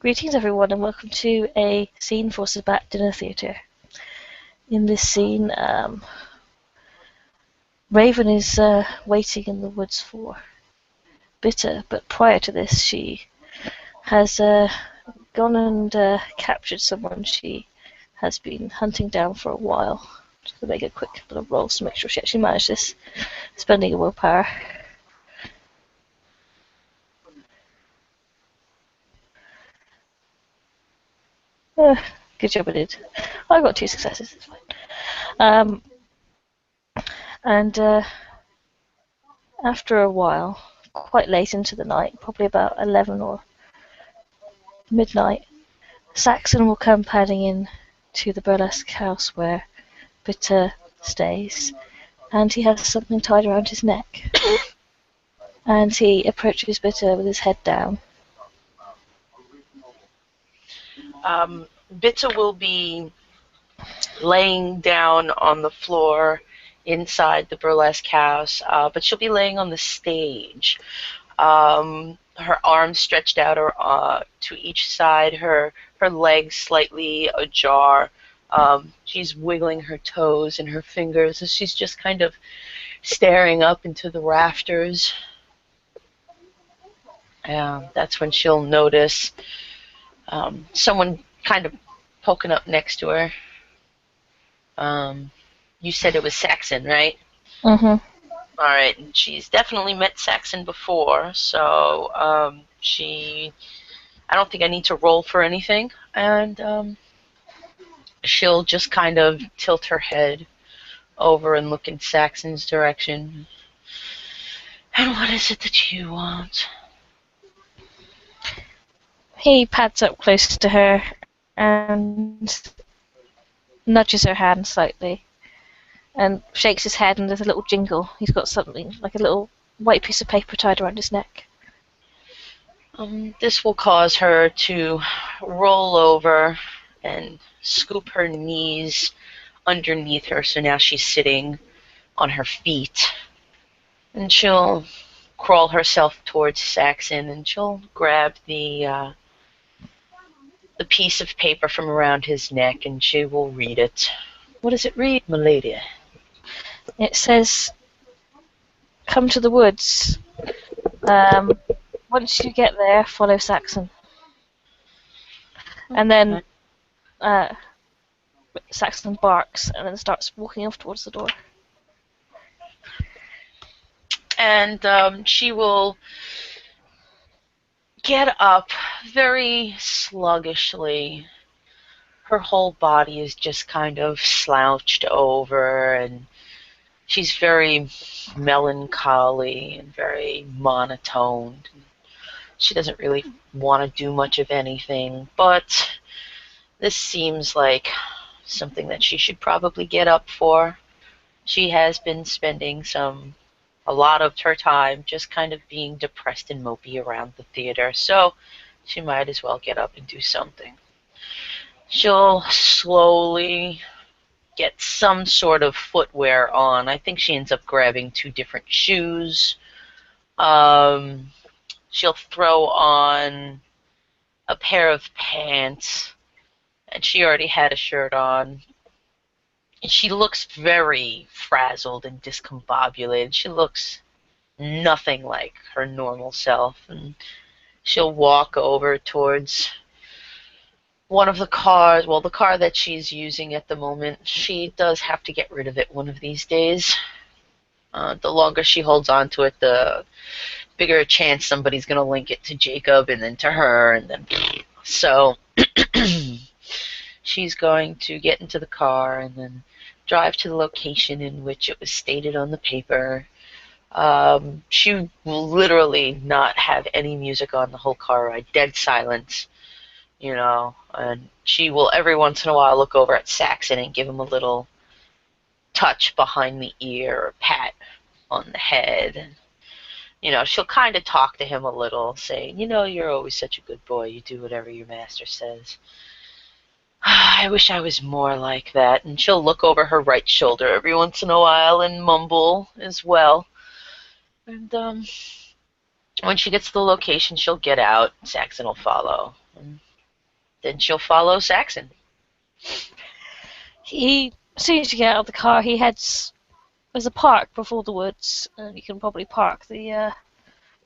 Greetings everyone and welcome to a scene for Sabat Dinner Theatre. In this scene, Raven is waiting in the woods for Bitte, but prior to this she has gone and captured someone she has been hunting down for a while. Just to make a quick little roll to make sure she actually managed this, spending a willpower. Good job I did. I got 2 successes, it's fine. And after a while, quite late into the night, probably about 11 or midnight, Saxon will come padding in to the burlesque house where Bitte stays, and he has something tied around his neck. And he approaches Bitte with his head down. Bitte will be laying down on the floor inside the burlesque house, but she'll be laying on the stage. Her arms stretched out to each side, her legs slightly ajar. She's wiggling her toes and her fingers as she's just kind of staring up into the rafters. That's when she'll notice someone kind of poking up next to her. You said it was Saxon, right? Mm-hmm. All right, and she's definitely met Saxon before, so I don't think I need to roll for anything, and she'll just kind of tilt her head over and look in Saxon's direction. And what is it that you want? He pads up close to her and nudges her hand slightly and shakes his head, and there's a little jingle. He's got something like a little white piece of paper tied around his neck. This will cause her to roll over and scoop her knees underneath her, so now she's sitting on her feet. And she'll crawl herself towards Saxon, and she'll grab the piece of paper from around his neck, and she will read it. What does it read, m'lady? It says, "Come to the woods. Once you get there, follow Saxon." And then Saxon barks and then starts walking off towards the door. And she will get up very sluggishly. Her whole body is just kind of slouched over, and she's very melancholy and very monotoned. She doesn't really want to do much of anything, but this seems like something that she should probably get up for. She has been spending a lot of her time just kind of being depressed and mopey around the theater, so she might as well get up and do something. She'll slowly get some sort of footwear on. I think she ends up grabbing 2 different shoes. She'll throw on a pair of pants, and she already had a shirt on. And she looks very frazzled and discombobulated. She looks nothing like her normal self. And she'll walk over towards one of the cars, well, the car that she's using at the moment. She does have to get rid of it one of these days. The longer she holds on to it, the bigger a chance somebody's going to link it to Jacob and then to her, and then so she's going to get into the car and then drive to the location in which it was stated on the paper. She will literally not have any music on the whole car ride, dead silence, and she will every once in a while look over at Saxon and give him a little touch behind the ear or pat on the head. She'll kind of talk to him a little, saying, you're always such a good boy. You do whatever your master says. I wish I was more like that. And she'll look over her right shoulder every once in a while and mumble as well. And when she gets to the location, she'll get out. Saxon will follow. And then she'll follow Saxon. As soon as you get out of the car, he heads. There's a park before the woods, and you can probably park the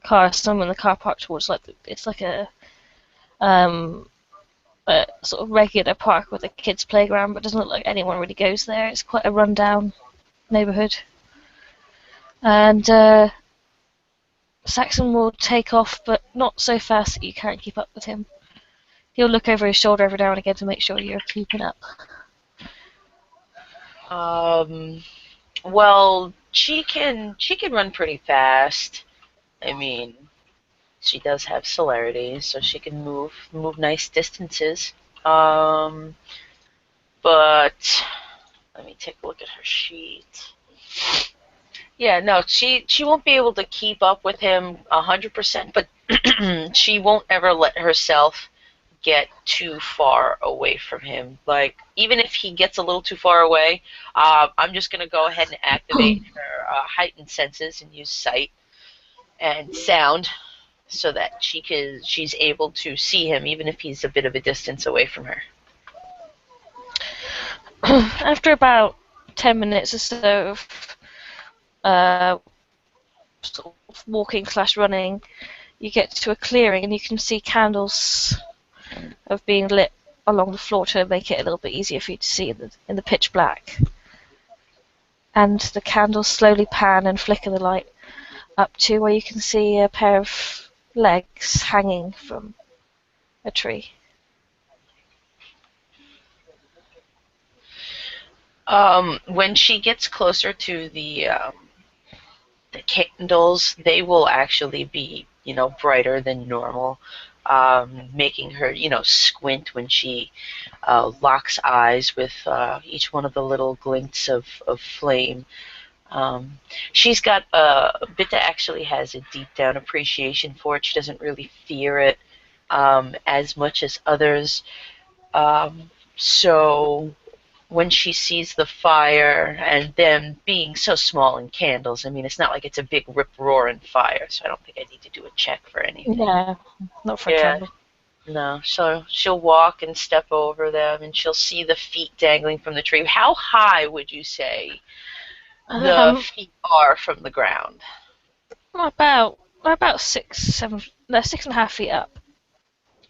car somewhere in the car park towards it's like a sort of regular park with a kids' playground, but it doesn't look like anyone really goes there. It's quite a rundown neighbourhood. And Saxon will take off, but not so fast that you can't keep up with him. He'll look over his shoulder every now and again to make sure you're keeping up. Well, she can run pretty fast. I mean, she does have celerity, so she can move nice distances. But let me take a look at her sheet. Yeah, no, she won't be able to keep up with him 100%, but she won't ever let herself get too far away from him. Like, even if he gets a little too far away, I'm just going to go ahead and activate her heightened senses and use sight and sound so that she's able to see him even if he's a bit of a distance away from her. After about 10 minutes or so of sort of walking / running, you get to a clearing and you can see candles of being lit along the floor to make it a little bit easier for you to see in the pitch black. And the candles slowly pan and flicker the light up to where you can see a pair of legs hanging from a tree. When she gets closer to the candles, they will actually be, brighter than normal, making her, squint when she locks eyes with each one of the little glints of flame. She's got Bitte actually has a deep down appreciation for it. She doesn't really fear it as much as others. So when she sees the fire and them being so small in candles, I mean, it's not like it's a big rip-roaring fire, so I don't think I need to do a check for anything. Yeah, not for a candle. No, so she'll walk and step over them, and she'll see the feet dangling from the tree. How high would you say the feet are from the ground? About 6.5 feet up.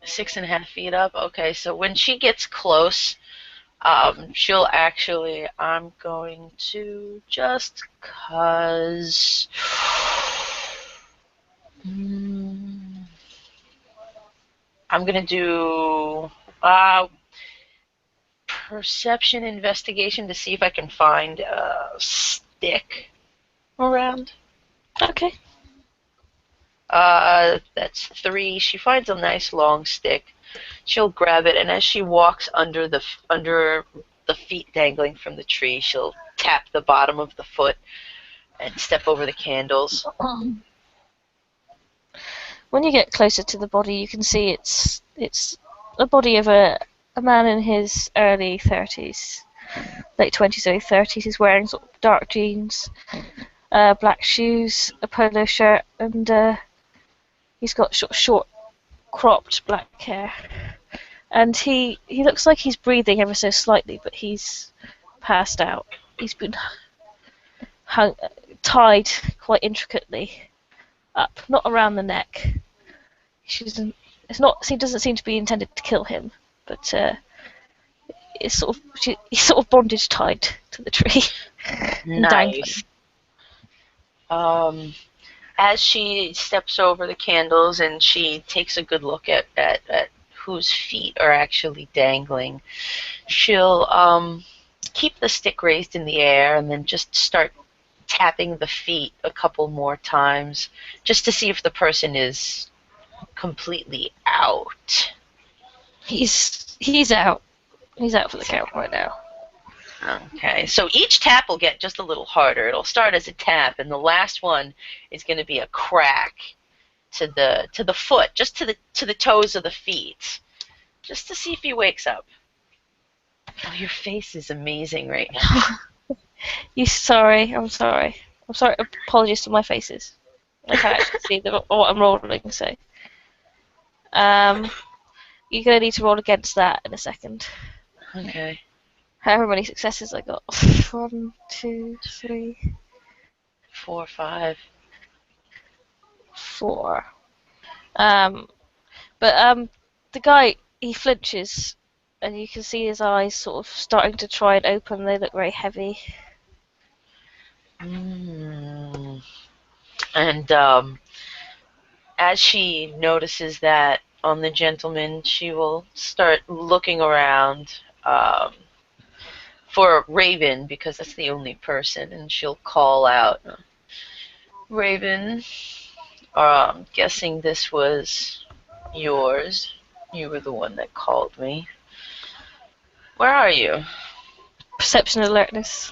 6.5 feet up? Okay, so when she gets close, she'll actually, I'm going to just cause, I'm going to do perception investigation to see if I can find a stick around. Okay. That's 3. She finds a nice long stick. She'll grab it, and as she walks under the feet dangling from the tree, she'll tap the bottom of the foot and step over the candles. When you get closer to the body, you can see it's the body of a man in his early 30s, late 20s, early 30s. He's wearing sort of dark jeans, black shoes, a polo shirt, and he's got short, cropped black hair. And he looks like he's breathing ever so slightly, but he's passed out. He's been tied quite intricately up, not around the neck. He doesn't seem to be intended to kill him, but he's sort of bondage tied to the tree. Nice. As she steps over the candles and she takes a good look at whose feet are actually dangling, she'll keep the stick raised in the air and then just start tapping the feet a couple more times just to see if the person is completely out. He's out. He's out for the count right now. Okay, so each tap will get just a little harder. It'll start as a tap, and the last one is going to be a crack to the foot, just to the toes of the feet, just to see if he wakes up. Oh, your face is amazing right now. I'm sorry. Apologies to my faces. I can't actually see what I'm rolling, so. You're going to need to roll against that in a second. Okay. However many successes I got. 1, 2, 3, 4, 5. 4. But the guy, he flinches, and you can see his eyes sort of starting to try and open. They look very heavy. Mm. And as she notices that on the gentleman, she will start looking around for Raven, because that's the only person, and she'll call out, Raven, guessing this was yours. You were the one that called me. Where are you? Perception alertness.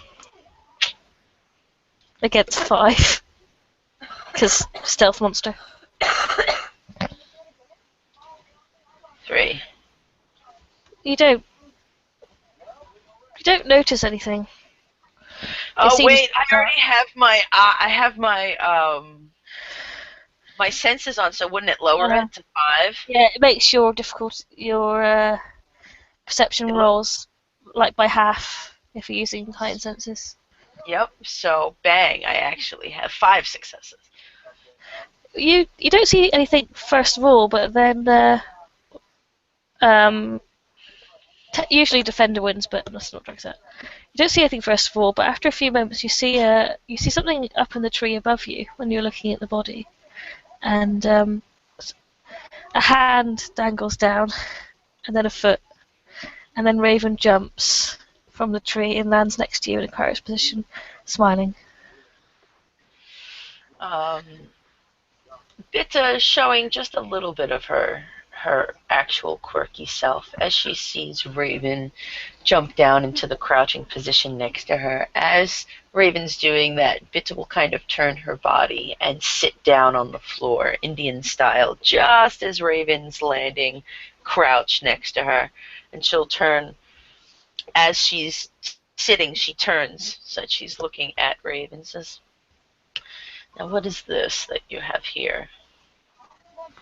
Against 5. Because stealth monster. 3. You don't notice anything. It Oh seems wait, I already have my senses on, so wouldn't it lower uh, it to 5? yeah, it makes your perception It rolls like by half if you're using heightened senses. Yep. So bang, I actually have 5 successes. You don't see anything first of all, but then um, usually defender wins, but that's not drugs that. You don't see anything first of all, but after a few moments, you see something up in the tree above you when you're looking at the body, and a hand dangles down, and then a foot, and then Raven jumps from the tree and lands next to you in a crouched position, smiling. Um, Bitte showing just a little bit of her actual quirky self as she sees Raven jump down into the crouching position next to her. As Raven's doing that, Bitte will kind of turn her body and sit down on the floor, Indian style, just as Raven's landing crouched next to her. And she'll turn, as she's sitting, she turns so that she's looking at Raven and says, now what is this that you have here?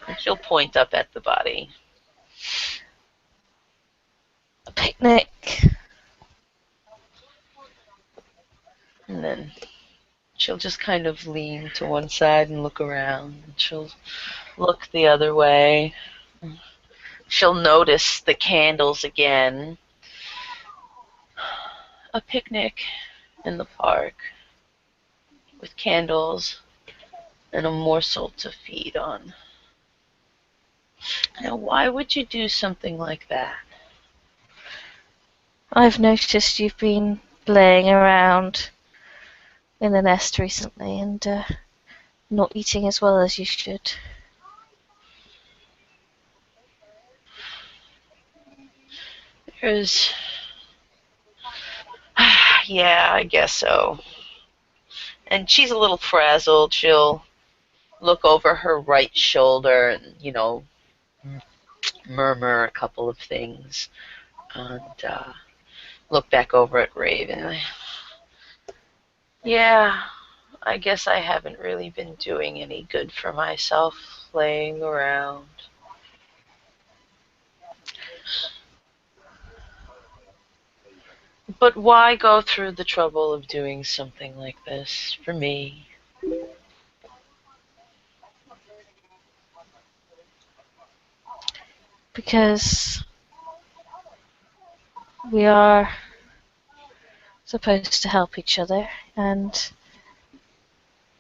And she'll point up at the body. A picnic. And then she'll just kind of lean to one side and look around. And she'll look the other way. She'll notice the candles again. A picnic in the park with candles and a morsel to feed on. Now, why would you do something like that? I've noticed you've been playing around in the nest recently and not eating as well as you should. There's. Yeah, I guess so. And she's a little frazzled. She'll look over her right shoulder and, murmur a couple of things. And look back over at Raven. Yeah, I guess I haven't really been doing any good for myself, laying around. But why go through the trouble of doing something like this for me? Because we are supposed to help each other, and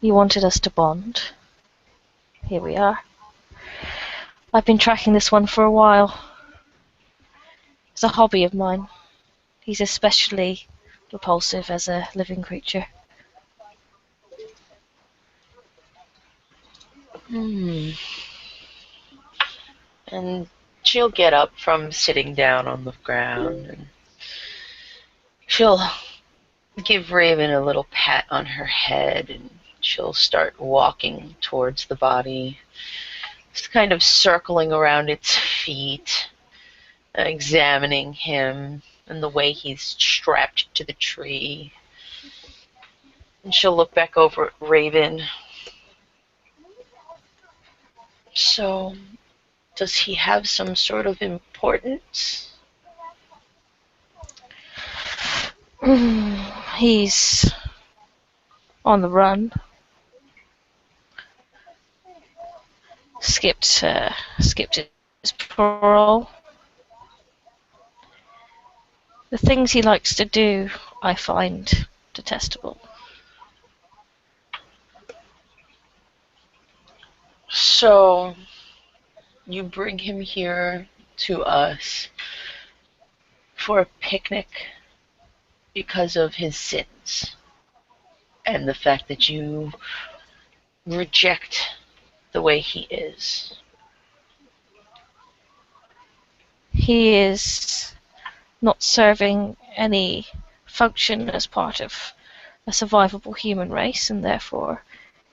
you wanted us to bond. Here we are. I've been tracking this one for a while. It's a hobby of mine. He's especially repulsive as a living creature. Hmm. And she'll get up from sitting down on the ground and she'll give Raven a little pat on her head and she'll start walking towards the body, just kind of circling around its feet, examining him and the way he's strapped to the tree. And she'll look back over at Raven. So, Does he have some sort of importance? He's on the run. Skipped his parole. The things he likes to do, I find detestable. So, you bring him here to us for a picnic because of his sins and the fact that you reject the way he is. He is not serving any function as part of a survivable human race, and therefore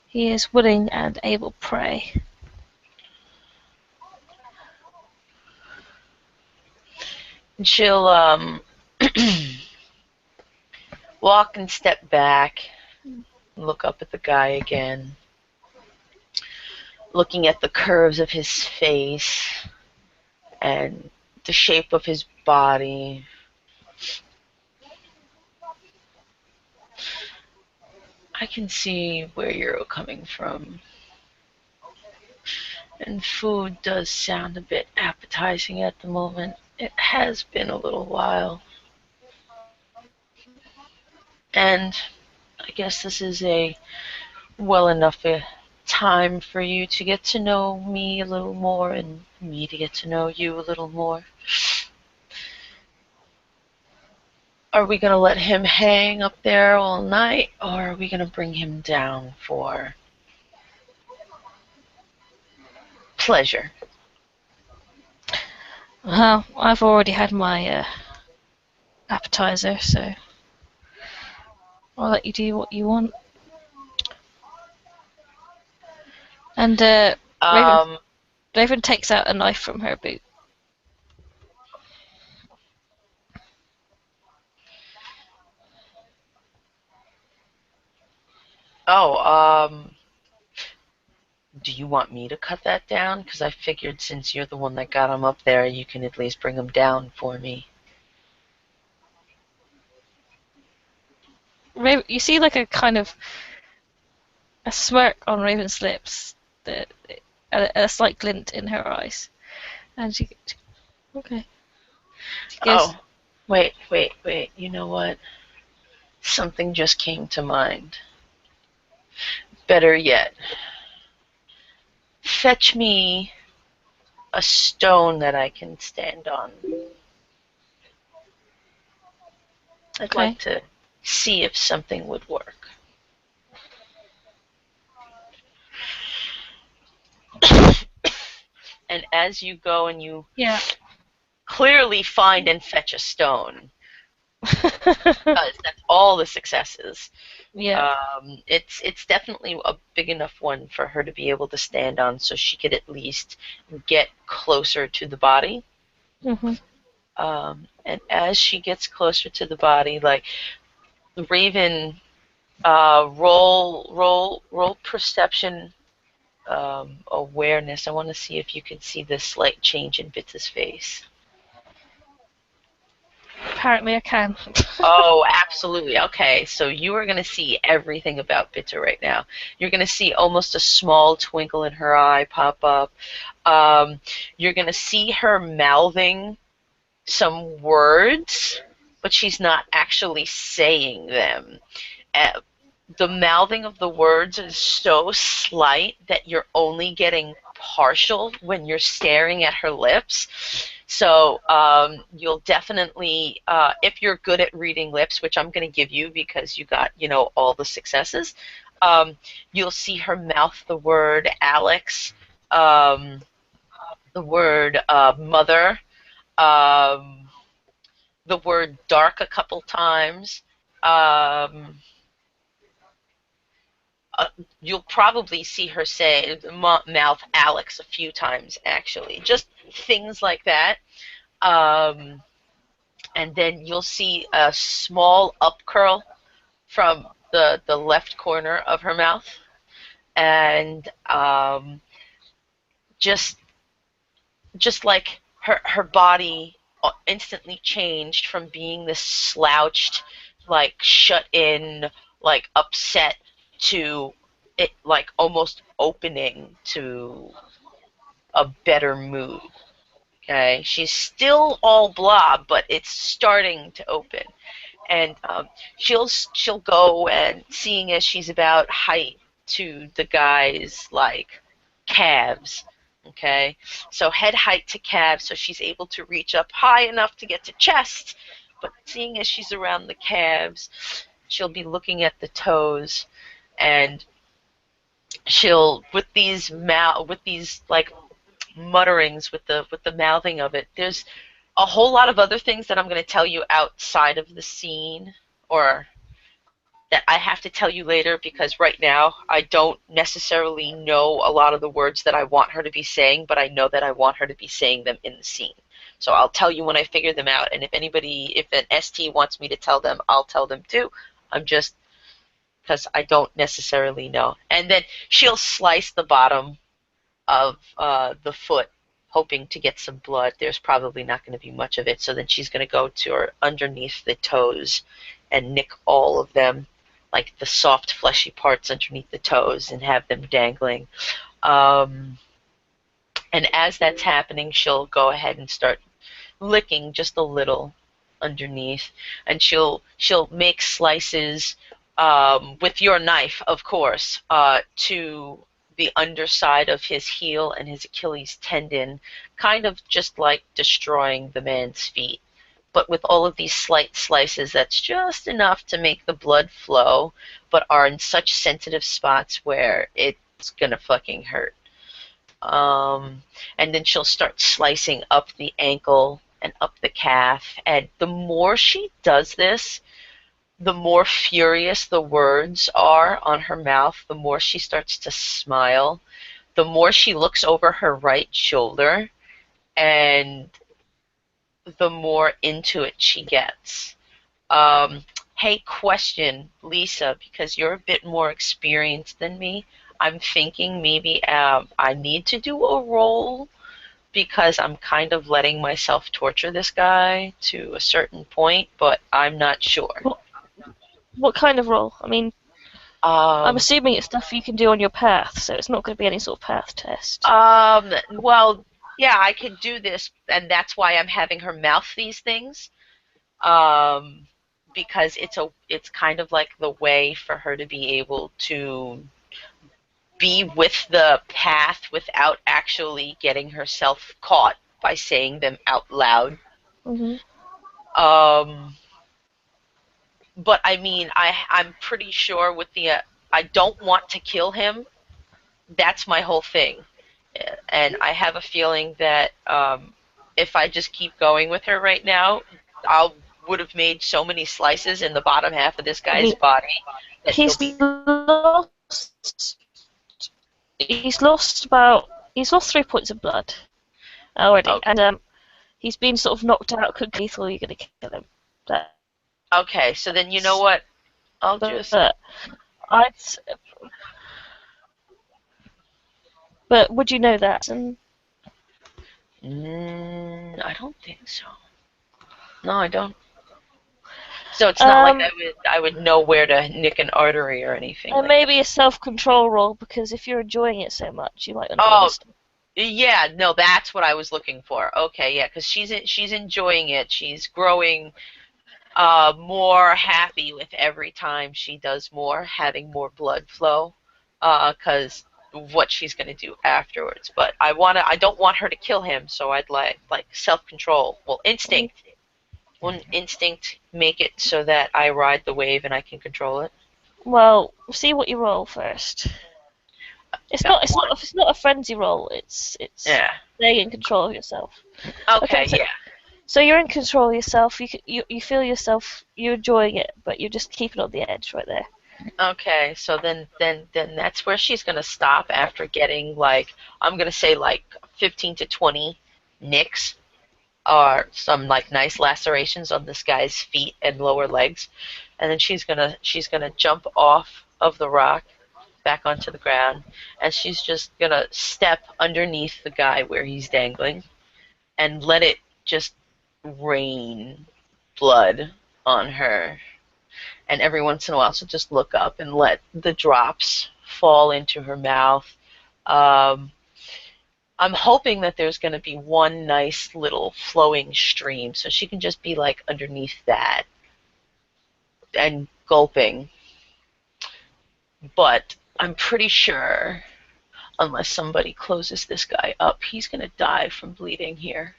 he is willing and able prey. And she'll walk and step back, look up at the guy again, looking at the curves of his face and the shape of his body. I can see where you're coming from. And food does sound a bit appetizing at the moment. It has been a little while. And I guess this is a well enough a time for you to get to know me a little more and me to get to know you a little more. Are we going to let him hang up there all night, or are we going to bring him down for pleasure? Well, I've already had my appetizer, so I'll let you do what you want. And Um, Raven takes out a knife from her boot. oh, do you want me to cut that down? Because I figured since you're the one that got him up there, you can at least bring him down for me. Raven, you see like a kind of a smirk on Raven's lips, a slight glint in her eyes, and she okay. She goes, Oh, wait. You know what? Something just came to mind. Better yet, fetch me a stone that I can stand on. I'd okay, like to see if something would work. And as you go and you yeah, clearly find and fetch a stone, because that's all the successes. yeah, It's definitely a big enough one for her to be able to stand on, so she could at least get closer to the body. mhm, And as she gets closer to the body, like Raven, roll perception, awareness. I want to see if you can see this slight change in Bitte's face. apparently I can. Oh, absolutely. Okay, so you are going to see everything about Bitter right now. You're going to see almost a small twinkle in her eye pop up. You're going to see her mouthing some words, but she's not actually saying them. Uh, the mouthing of the words is so slight that you're only getting partial when you're staring at her lips. So you'll definitely, if you're good at reading lips, which I'm going to give you because you got, all the successes, you'll see her mouth the word Alex, um, the word mother, um, the word dark a couple times. Um, uh, you'll probably see her say mouth Alex a few times, actually. Just things like that. Um, and then you'll see a small up curl from the left corner of her mouth, and just just like her body instantly changed from being this slouched, like shut in, like upset, to it like almost opening to a better mood. Okay, she's still all blah, but it's starting to open, and she'll go, and seeing as she's about height to the guy's like calves. Okay, so head height to calves, so she's able to reach up high enough to get to chest, but seeing as she's around the calves, she'll be looking at the toes, and she'll with these like mutterings, with the mouthing of it. There's a whole lot of other things that I'm going to tell you outside of the scene, or that I have to tell you later, because right now I don't necessarily know a lot of the words that I want her to be saying, but I know that I want her to be saying them in the scene. So I'll tell you when I figure them out, and if an ST wants me to tell them, I'll tell them too. I'm just, because I don't necessarily know. And then she'll slice the bottom of the foot, hoping to get some blood. There's probably not going to be much of it, so then she's going to go to her underneath the toes and nick all of them, like the soft, fleshy parts underneath the toes, and have them dangling. Um, and as that's happening, she'll go ahead and start licking just a little underneath, and she'll make slices with your knife, of course, to the underside of his heel and his Achilles tendon, kind of just like destroying the man's feet. But with all of these slight slices, that's just enough to make the blood flow, but are in such sensitive spots where it's gonna fucking hurt. And then she'll start slicing up the ankle and up the calf. And the more she does this, the more furious the words are on her mouth, the more she starts to smile, the more she looks over her right shoulder, and the more into it she gets. Um, hey, question, Lisa, because you're a bit more experienced than me. I'm thinking maybe I need to do a roll, because I'm kind of letting myself torture this guy to a certain point, but I'm not sure. What, what kind of role? I mean, I'm Um, assuming it's stuff you can do on your path, so it's not going to be any sort of path test. well, yeah, I could do this, and that's why I'm having her mouth these things. Um, because it's kind of like the way for her to be able to be with the path without actually getting herself caught by saying them out loud. hmm Um, but I mean, I'm pretty sure with the I don't want to kill him. That's my whole thing, and I have a feeling that if I just keep going with her right now, I would have made so many slices in the bottom half of this I guy's mean, body that he'll he's be. lost. He's lost 3 points of blood already, Oh, and he's been sort of knocked out. Could lethal. You're going to kill him. That's, okay, so then you know what? I'll just. but I'd. But would you know that? And I don't think so. No, I don't. So it's not like um, I would know where to nick an artery or anything and like that. maybe a self-control role, because if you're enjoying it so much, you might not want to Oh, stop. yeah, no, that's what I was looking for. Okay, yeah, because she's enjoying it. She's growing more happy with every time she does more, having more blood flow, because what she's gonna do afterwards. But I don't want her to kill him, so I'd like self control. Well, Mhm. instinct. Wouldn't instinct make it so that I ride the wave and I can control it? Well, see what you roll first. It's Yeah. not. It's not. It's not a frenzy roll. It's Yeah. staying in control of yourself. Okay, Okay. so Yeah. so you're in control of yourself. You feel yourself. You're enjoying it, but you're just keeping on the edge right there. Okay. So then that's where she's gonna stop after getting like I'm gonna say like 15 to 20 nicks or some like nice lacerations on this guy's feet and lower legs, and then she's gonna jump off of the rock back onto the ground, and she's just gonna step underneath the guy where he's dangling, and let it just rain blood on her. And every once in a while, she'll just look up and let the drops fall into her mouth. Um, I'm hoping that there's going to be one nice little flowing stream so she can just be like underneath that and gulping. But I'm pretty sure, unless somebody closes this guy up, he's going to die from bleeding here.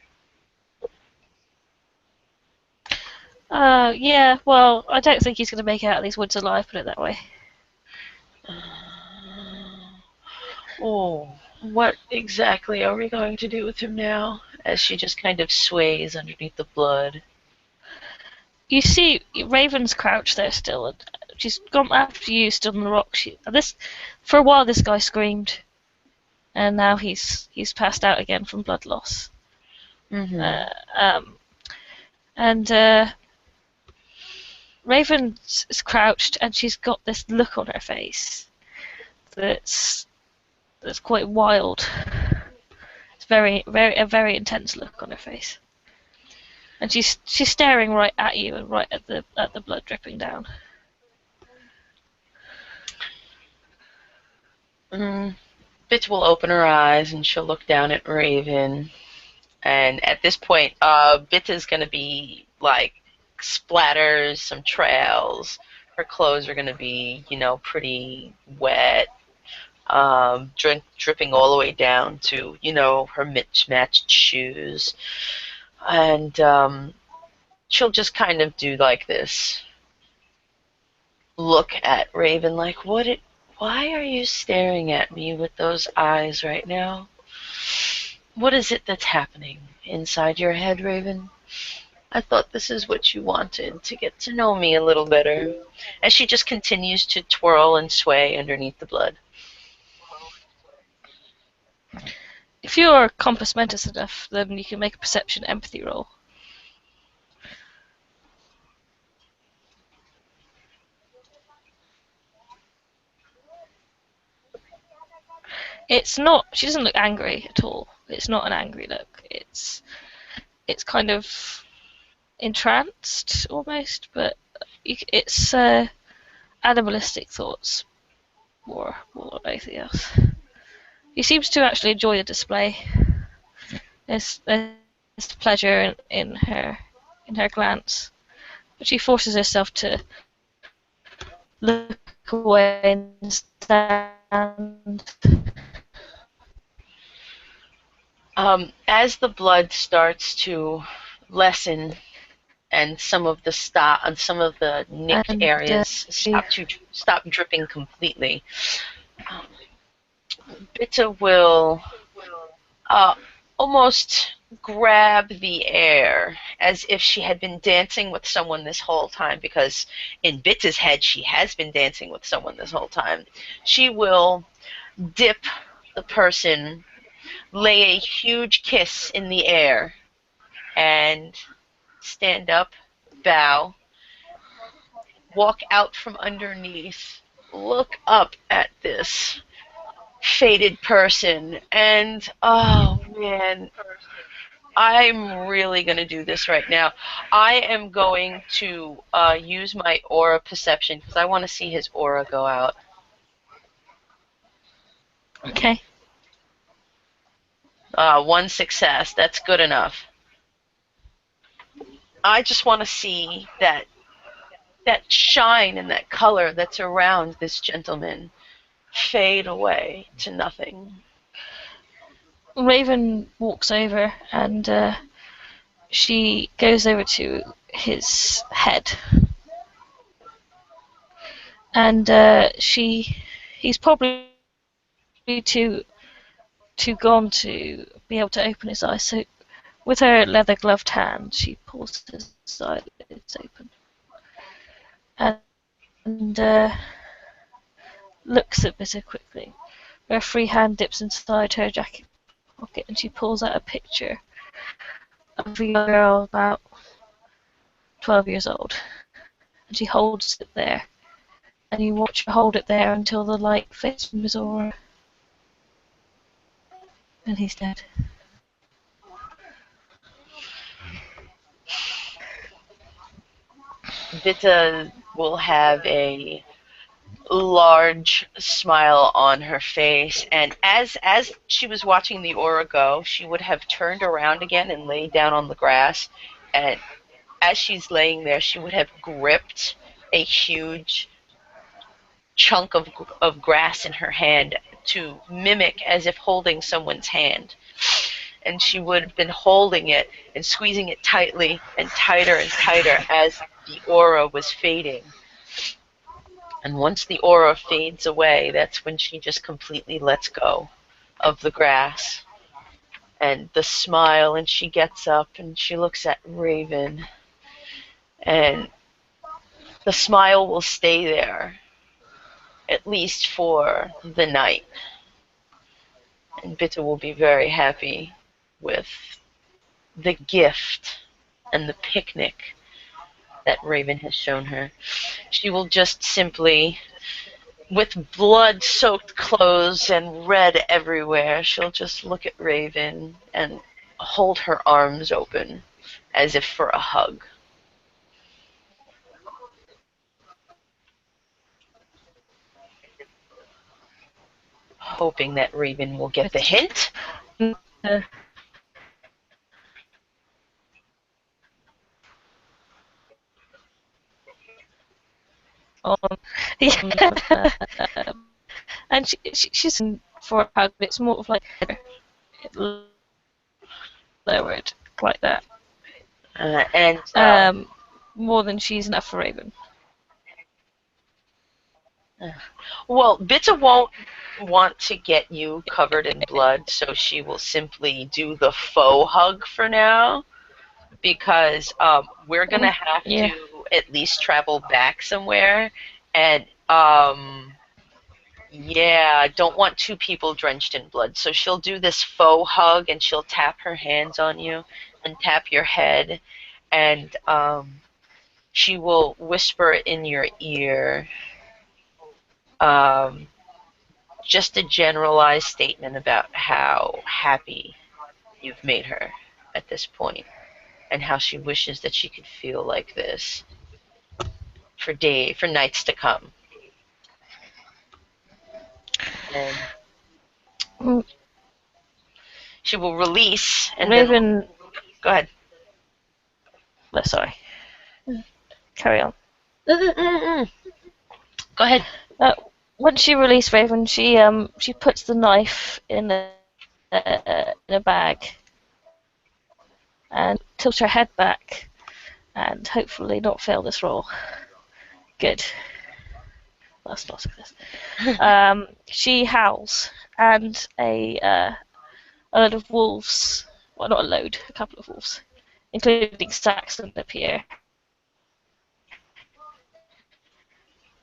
Yeah, well, I don't think he's going to make it out of these woods alive, put it that way. Oh, what exactly are we going to do with him now? As she just kind of sways underneath the blood. You see Raven's crouched there still, and she's gone after you, stood on the rock. For a while, this guy screamed, and now he's passed out again from blood loss. Mm-hmm. And Raven is crouched, and she's got this look on her face that's quite wild. It's a very intense look on her face, and she's staring right at you and right at the blood dripping down. Bitte will open her eyes and she'll look down at Raven. And at this point, Bitte is going to be like splatters, some trails. Her clothes are going to be, pretty wet, dripping all the way down to, her mismatched shoes. And she'll just kind of do like this. Look at Raven like, why are you staring at me with those eyes right now? What is it that's happening inside your head, Raven? I thought this is what you wanted, to get to know me a little better. As she just continues to twirl and sway underneath the blood. If you're compass mentis enough, then you can make a perception empathy roll. It's not. She doesn't look angry at all. It's not an angry look. It's kind of entranced almost, but it's animalistic thoughts more than anything else. He seems to actually enjoy the display. There's pleasure in her glance, but she forces herself to look away and stand. As the blood starts to lessen and some of the nicked And areas stop dripping completely, Bitte will uh, almost grab the air as if she had been dancing with someone this whole time, because in Bitte's head she has been dancing with someone this whole time. She will dip the person, lay a huge kiss in the air, and stand up, bow, walk out from underneath, look up at this faded person, and oh man, I'm really going to do this right now. I am going to use my aura perception because I want to see his aura go out. Okay. One success. That's good enough. I just want to see that shine and that color that's around this gentleman fade away to nothing. Raven walks over and she goes over to his head, and he's probably too gone to be able to open his eyes. So with her leather gloved hand, she pulls his eyelids open and looks at Bitter quickly. Her free hand dips inside her jacket pocket and she pulls out a picture of a young girl about 12 years old. And she holds it there. And you watch her hold it there until the light fades from his aura. And he's dead. Bitte will have a large smile on her face, and as she was watching the aura go, she would have turned around again and laid down on the grass, and as she's laying there, she would have gripped a huge chunk of grass in her hand to mimic as if holding someone's hand. And she would have been holding it and squeezing it tightly and tighter as the aura was fading. And once the aura fades away, that's when she just completely lets go of the grass and the smile, and she gets up and she looks at Raven, and the smile will stay there, at least for the night. And Bitte will be very happy with the gift and the picnic that Raven has shown her. She will just simply, with blood-soaked clothes and red everywhere, she'll just look at Raven and hold her arms open as if for a hug. Hoping that Raven will get the hint. Uh, on yeah. And she's for a hug, but it's more of like lowered like that. And More than she's enough for Raven. well, Bitte won't want to get you covered in blood, so she will simply do the faux hug for now, because we're gonna have Yeah. to at least travel back somewhere, and yeah, don't want two people drenched in blood. So she'll do this faux hug, and she'll tap her hands on you and tap your head, and she will whisper in your ear um, just a generalized statement about how happy you've made her at this point, and how she wishes that she could feel like this for nights to come. And Mm, she will release, and then Raven. go ahead. Sorry. Carry on. Go ahead. Once she releases Raven, she puts the knife in a bag and tilts her head back and hopefully not fail this roll. Good. That's not success. She howls, and a load of wolves, well, not a load, a couple of wolves, including Saxon, appear.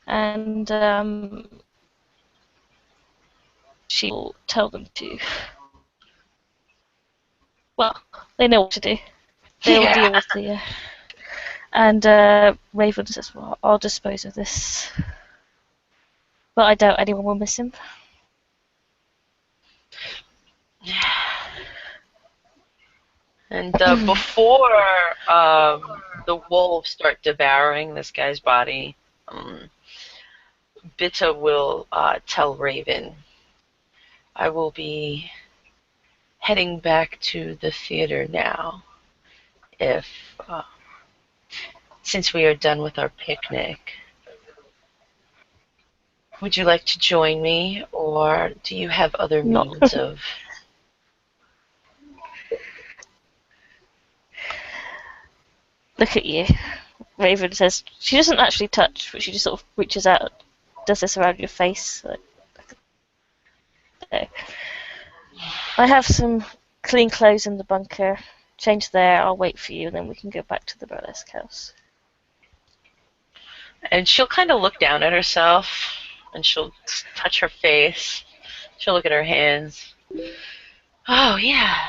And she will tell them to. Well, they know what to do. They'll Yeah. deal with the. And Raven says, "Well, I'll dispose of this." But I doubt anyone will miss him. And before the wolves start devouring this guy's body, Bitte will tell Raven, I will be heading back to the theater now. If since we are done with our picnic, would you like to join me, or do you have other Not. means of? Look at you. Raven says she doesn't actually touch, but she just sort of reaches out, does this around your face. Like, okay. I have some clean clothes in the bunker. Change there. I'll wait for you, and then we can go back to the burlesque house. And she'll kind of look down at herself, and she'll touch her face. She'll look at her hands. Oh yeah,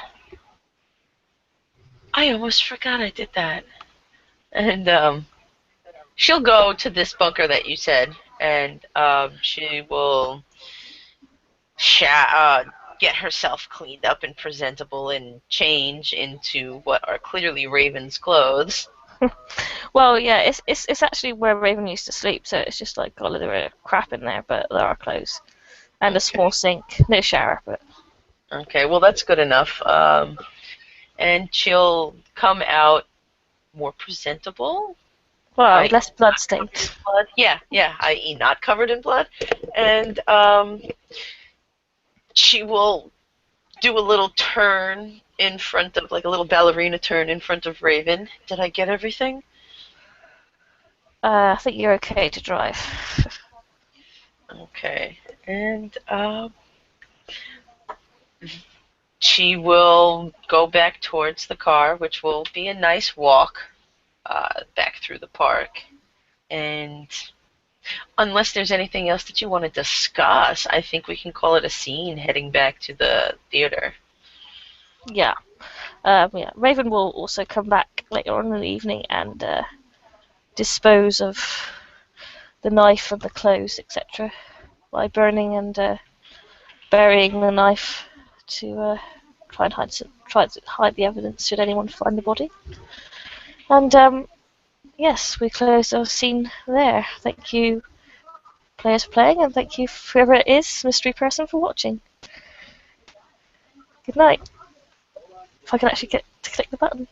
I almost forgot I did that. And she'll go to this bunker that you said, and she will get herself cleaned up and presentable and change into what are clearly Raven's clothes. Well, yeah, it's actually where Raven used to sleep, so it's just like got a little bit of crap in there, but there are clothes and a small Okay. sink, no shower, but Okay. Well, that's good enough. And she'll come out more presentable. well, I less blood not covered in stained. blood. Yeah, yeah. I.e., not covered in blood, and she will do a little turn in front of, like a little ballerina turn in front of Raven. Did I get everything? I think you're okay to drive. Okay. And she will go back towards the car, which will be a nice walk back through the park. And unless there's anything else that you want to discuss, I think we can call it a scene heading back to the theater. Yeah. Yeah. Raven will also come back later on in the evening and dispose of the knife and the clothes, etc., by burning and burying the knife to try to hide the evidence should anyone find the body. And yes, we close our scene there. Thank you, players, for playing, and thank you, whoever it is, mystery person, for watching. Good night. If I can actually get to click the button.